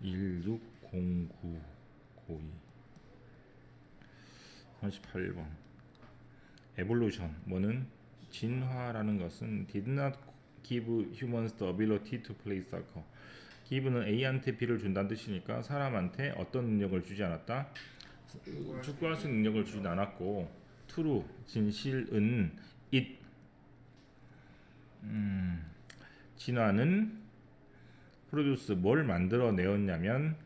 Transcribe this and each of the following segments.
160992 38번 evolution 뭐는 진화라는 것은 did not give humans the ability to play soccer. give는 A한테 B를 준다는 뜻이니까 사람한테 어떤 능력을 주지 않았다. 축구할 수 있는 능력을 주진 않았고 true 진실은 it 진화는 produce 뭘 만들어내었냐면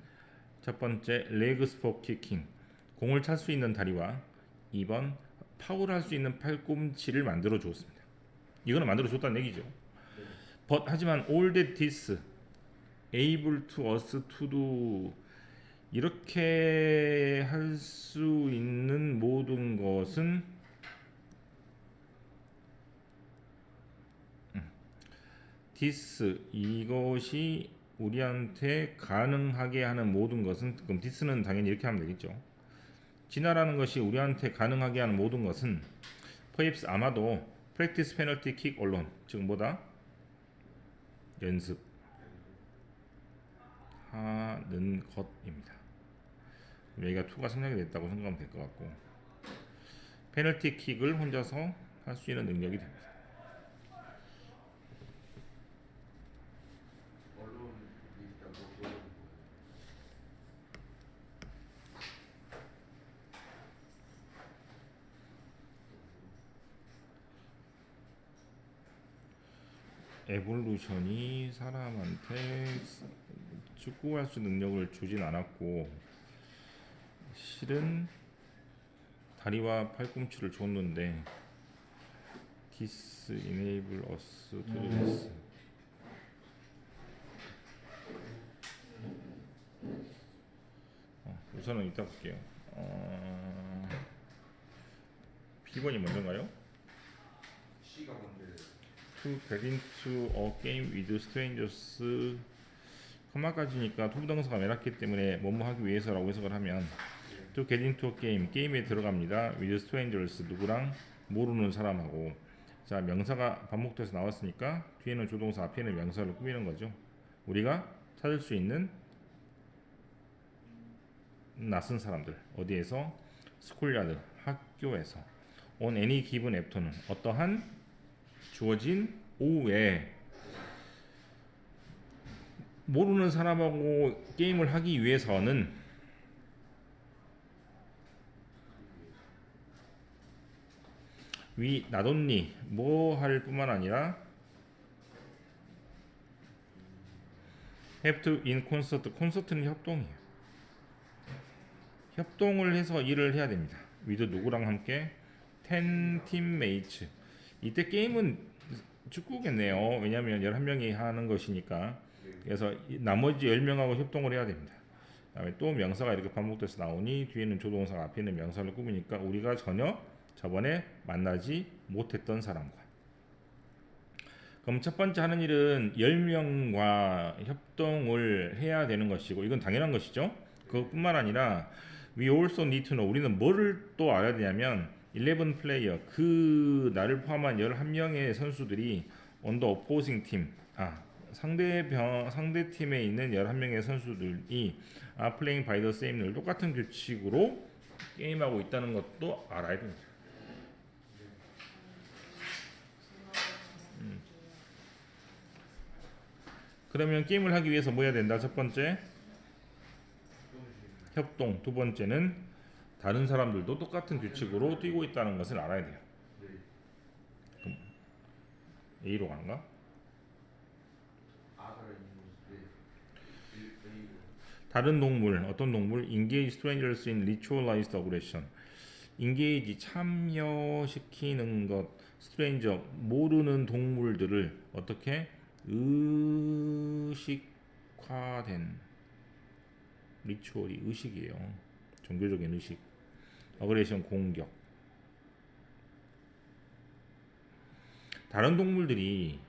첫 번째 legs for kicking 공을 찰 수 있는 다리와 2번 파울할 수 있는 팔꿈치를 만들어 주었습니다. 이거는 만들어 줬다는 얘기죠. But 하지만 all that is able to us to do 이렇게 할 수 있는 모든 것은 this 이것이 우리한테 가능하게 하는 모든 것은 그럼 this는 당연히 이렇게 하면 되겠죠. 진화라는 것이 우리한테 가능하게 하는 모든 것은 perhaps 아마도 practice penalty kick alone 즉 뭐다? 연습하는 것입니다. 여기가 2가 생략이 됐다고 생각하면 될 것 같고 페널티 킥을 혼자서 할 수 있는 능력이 됩니다. 에볼루션이 사람한테 축구할 수 있는 능력을 주진 않았고 실은 다리와 팔꿈치를 줬는데 This enable us to do this. 우선은 이따 볼게요. B번이 먼저인가요? C가 뭔데? To get into a game with strangers 컴마까지니까 투부정사가 매놨기 때문에 뭐뭐 하기 위해서라고 해석을 하면 to get into a game 게임에 들어갑니다. with strangers 누구랑 모르는 사람하고 자 명사가 반복돼서 나왔으니까 뒤에는 조동사 앞에는 명사를 꾸미는 거죠. 우리가 찾을 수 있는 낯선 사람들 어디에서 스쿨야드 학교에서 on any given afternoon 어떠한 주어진 오후에 모르는 사람하고 게임을 하기 위해서는 위 나돈니 뭐 할 뿐만 아니라 have to in concert 콘서트는 협동이에요. 협동을 해서 일을 해야 됩니다. with 누구랑 함께 10 teammates 이때 게임은 축구겠네요. 왜냐하면 11명이 하는 것이니까 그래서 나머지 10명하고 협동을 해야 됩니다. 그다음에 또 명사가 이렇게 반복돼서 나오니 뒤에는 조동사가 앞에는 명사를 꾸미니까 우리가 전혀 저번에 만나지 못했던 사람과 그럼 첫 번째 하는 일은 10명과 협동을 해야 되는 것이고 이건 당연한 것이죠. 그것뿐만 아니라 we also need to know 우리는 뭐를 또 알아야 되냐면 11 플레이어 그 나를 포함한 11명의 선수들이 on the opposing team 상대 팀에 있는 11명의 선수들이 playing by the same rule 똑같은 규칙으로 게임하고 있다는 것도 알아야 됩니다. 그러면 게임을 하기 위해서 뭐 해야 된다? 첫 번째 협동, 두 번째는 다른 사람들도 똑같은 규칙으로 뛰고 있다는 것을 알아야 돼요. 그럼 A로 가는가? 다른 동물, 어떤 동물? Engage strangers in ritualized aggression. Engage, 참여시키는 것. stranger, 모르는 동물들을 어떻게? 의식화된 리추얼이 의식이에요. 종교적인 의식. 어그레션 공격. 다른 동물들이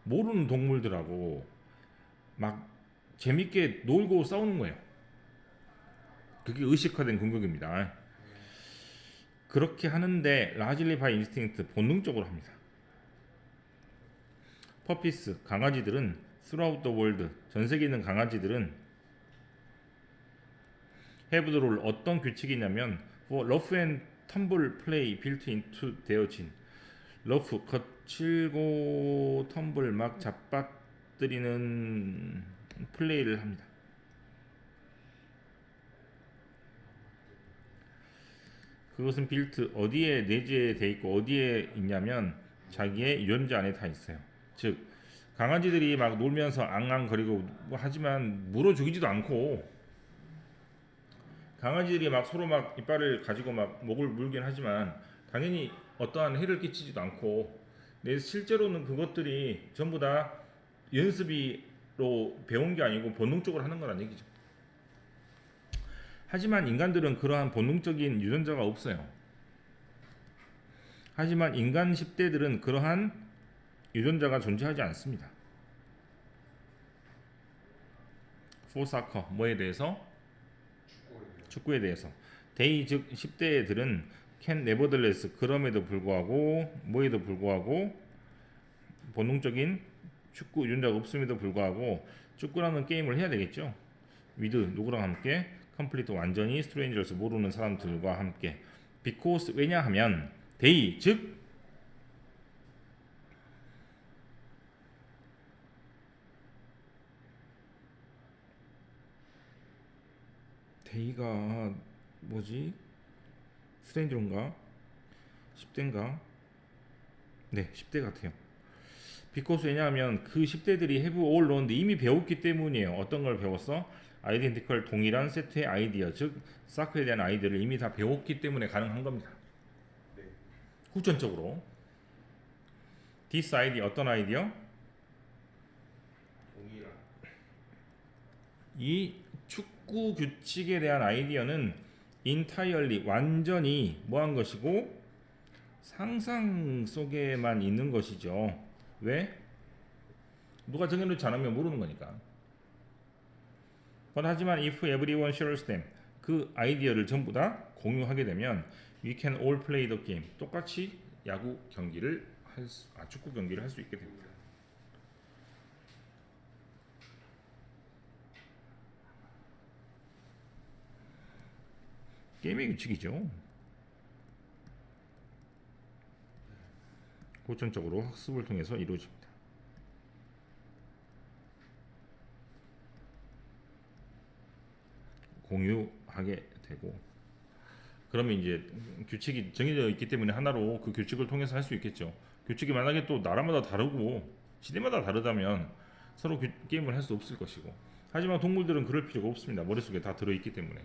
모르는 동물들하고 막 재밌게 놀고 싸우는 거예요. 그게 의식화된 공격입니다. 그렇게 하는데 largely by instinct 본능적으로 합니다. 퍼피스 강아지들은 throughout the world 전 세계에 있는 강아지들은 have the rule 어떤 규칙이냐면 for rough and tumble play built into 되어진 러프 거칠고 텀블 막 잡아뜨리는 플레이를 합니다. 그것은 빌트 어디에 내재돼 있고 어디에 있냐면 자기의 유전자 안에 다 있어요. 즉 강아지들이 막 놀면서 앙앙거리고 뭐 하지만 물어 죽이지도 않고 강아지들이 막 서로 막 이빨을 가지고 막 목을 물긴 하지만 당연히 어떠한 해를 끼치지도 않고 실제로는 그것들이 전부 다 연습으로 배운 게 아니고 본능적으로 하는 거란 얘기죠. 하지만 인간들은 그러한 본능적인 유전자가 없어요. 하지만 인간 10대들은 그러한 유전자가 존재하지 않습니다. for soccer 뭐에 대해서? 축구에 대해서. they 즉 10대들은 can nevertheless 그럼에도 불구하고 뭐에도 불구하고 본능적인 축구 유전자가 없음에도 불구하고 축구라는 게임을 해야 되겠죠. with 누구랑 함께 complete 완전히 strangers 모르는 사람들과 함께 because 왜냐하면 they 즉 데이가 뭐지? 스트레인저인가? 10대인가? 네, 10대 같아요. because 왜냐하면 그 10대들이 have all learned 이미 배웠기 때문이에요. 어떤 걸 배웠어? 아이덴티컬 동일한 세트의 아이디어, 즉 사크에 대한 아이디어를 이미 다 배웠기 때문에 가능한 겁니다. 네. 후천적으로 this 아이디어 어떤 아이디어? 동일한. 이 축구 규칙에 대한 아이디어는 entirely 완전히 뭐한 것이고 상상 속에만 있는 것이죠. 왜? 누가 정해놓지 않으면 모르는 거니까. 하지만 if everyone shares them 그 아이디어를 전부 다 공유하게 되면 we can all play the game 똑같이 야구 경기를 축구 경기를 할 수 있게 됩니다. 게임의 규칙이죠. 고점적으로 학습을 통해서 이루어집니다. 공유하게 되고 그러면 이제 규칙이 정해져 있기 때문에 하나로 그 규칙을 통해서 할 수 있겠죠. 규칙이 만약에 또 나라마다 다르고 시대마다 다르다면 서로 게임을 할 수 없을 것이고 하지만 동물들은 그럴 필요가 없습니다. 머릿속에 다 들어있기 때문에.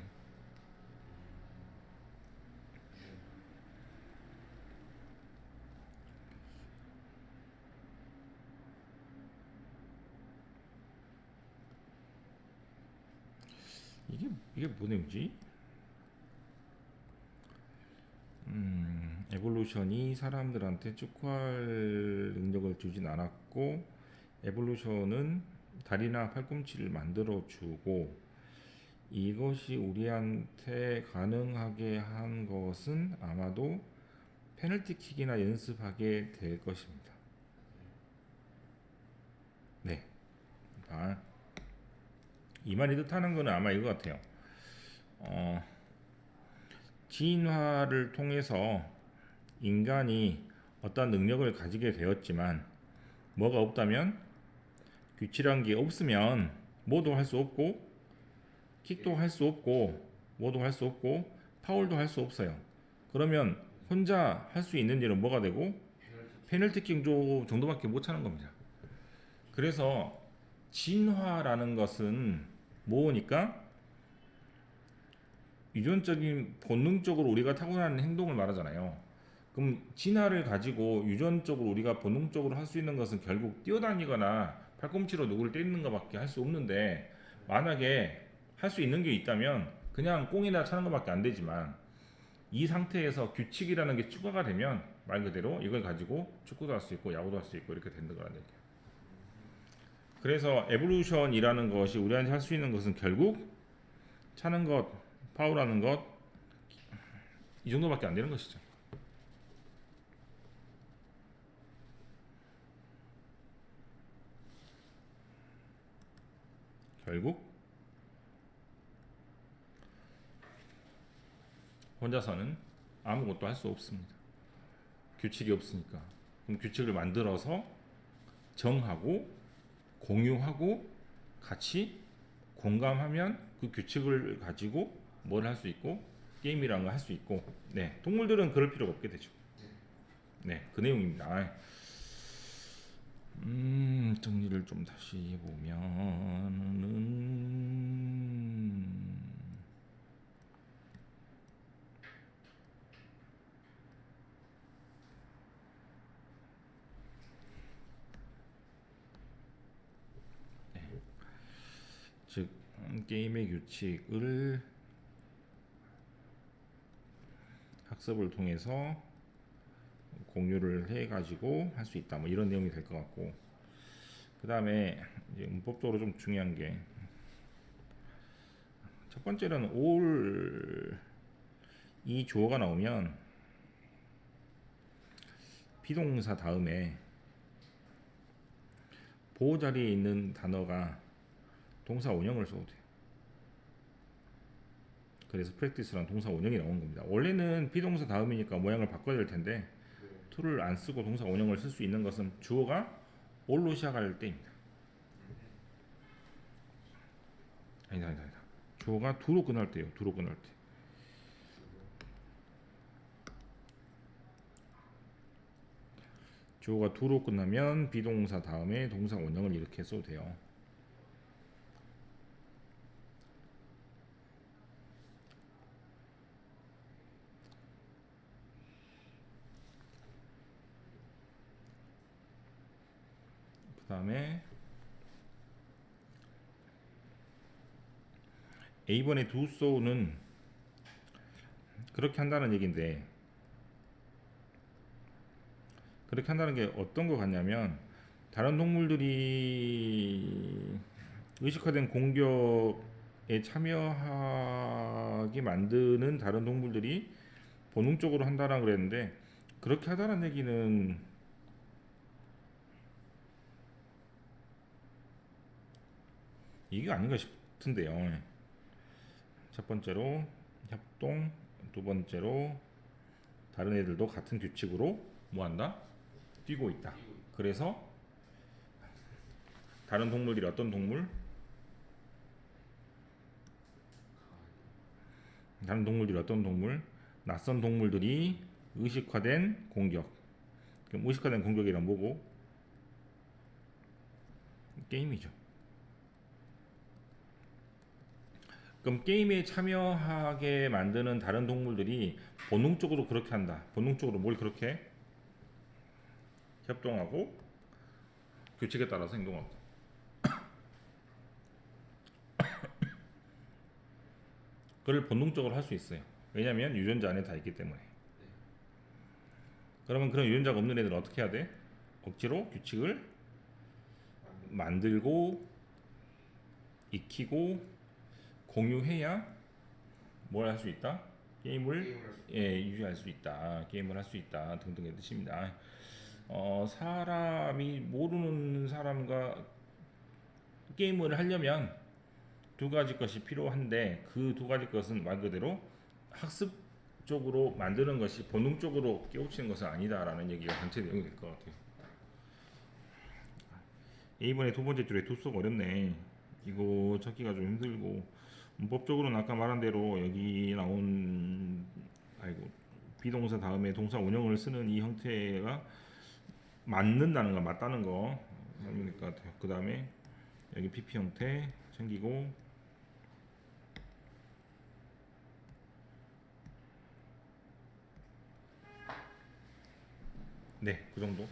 이게 뭐 내용이지? 에볼루션이 사람들한테 축구할 능력을 주진 않았고 에볼루션은 다리나 팔꿈치를 만들어 주고 이것이 우리한테 가능하게 한 것은 아마도 페널티킥이나 연습하게 될 것입니다. 네. 이 말이 뜻하는 것은 아마 이거 같아요. 진화를 통해서 인간이 어떤 능력을 가지게 되었지만 뭐가 없다면 규칙이란 게 없으면 뭐도 할 수 없고 킥도 할 수 없고 뭐도 할 수 없고 파울도 할 수 없어요. 그러면 혼자 할 수 있는 일은 뭐가 되고 페널티킥 정도밖에 못 차는 겁니다. 그래서 진화라는 것은 뭐니까 유전적인 본능적으로 우리가 타고나는 행동을 말하잖아요. 그럼 진화를 가지고 유전적으로 우리가 본능적으로 할 수 있는 것은 결국 뛰어다니거나 팔꿈치로 누구를 때리는 것밖에 할 수 없는데 만약에 할 수 있는 게 있다면 그냥 꽁이나 차는 것밖에 안 되지만 이 상태에서 규칙이라는 게 추가가 되면 말 그대로 이걸 가지고 축구도 할 수 있고 야구도 할 수 있고 이렇게 되는 거라는 얘기예요. 그래서 에볼루션이라는 것이 우리한테 할 수 있는 것은 결국 차는 것, 파울하는 것 이 정도밖에 안 되는 것이죠. 결국 혼자서는 아무것도 할 수 없습니다. 규칙이 없으니까. 그럼 규칙을 만들어서 정하고 공유하고 같이 공감하면 그 규칙을 가지고 뭘 할 수 있고 게임이라는 걸 할 수 있고, 네, 동물들은 그럴 필요가 없게 되죠. 네, 그 내용입니다. 정리를 좀 다시 해보면은 즉 게임의 규칙을 학습을 통해서 공유를 해가지고 할 수 있다. 뭐 이런 내용이 될 것 같고, 그 다음에 문법적으로 좀 중요한 게 첫 번째는 all 이 주어가 나오면 비동사 다음에 보호 자리에 있는 단어가 동사 원형을 써도 돼요. 그래서 practice랑 동사 원형이 나오는 겁니다. 원래는 비동사 다음이니까 모양을 바꿔야 될 텐데 to를 안 쓰고 동사 원형을 쓸 수 있는 것은 주어가 all로 시작할 때입니다. 아니다. 주어가 do로 끝날 때요. do로 끝날 때. 주어가 do로 끝나면 비동사 다음에 동사 원형을 이렇게 써도 돼요. 그 다음에 A번에 do so는 그렇게 한다는 얘기인데, 그렇게 한다는 게 어떤 것 같냐면 다른 동물들이 의식화된 공격에 참여하게 만드는 다른 동물들이 본능적으로 한다라고 그랬는데, 그렇게 하다는 얘기는 이게 아닌가 싶은데요. 첫 번째로 협동, 두 번째로 다른 애들도 같은 규칙으로 뭐한다? 뛰고 있다. 그래서 다른 동물들이 어떤 동물? 다른 동물들이 어떤 동물? 낯선 동물들이 의식화된 공격. 그럼 의식화된 공격이란 뭐고? 게임이죠. 그럼 게임에 참여하게 만드는 다른 동물들이 본능적으로 그렇게 한다. 본능적으로 뭘 그렇게? 협동하고 규칙에 따라서 행동하고. 그걸 본능적으로 할 수 있어요. 왜냐하면 유전자 안에 다 있기 때문에. 그러면 그런 유전자가 없는 애들은 어떻게 해야 돼? 억지로 규칙을 만들고 익히고 공유해야 뭘 할 수 있다? 게임을 유지할 수 있다. 게임을 할 수 있다. 등등의 뜻입니다. 사람이 모르는 사람과 게임을 하려면 두 가지 것이 필요한데, 그 두 가지 것은 말 그대로 학습적으로 만드는 것이 본능적으로 깨우치는 것은 아니다라는 얘기가 전체 내용이 될 것 같아요. A번에 두 번째 줄에 두속 어렵네. 이거 찾기가 좀 힘들고, 문법적으로는 아까 말한 대로 여기 나온 비동사 다음에 동사 원형을 쓰는 이 형태가 맞는다는 거, 맞다는 거 알면 될 것 같아요. 그 다음에 여기 PP 형태 챙기고, 네, 그 정도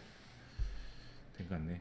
된 것 같네.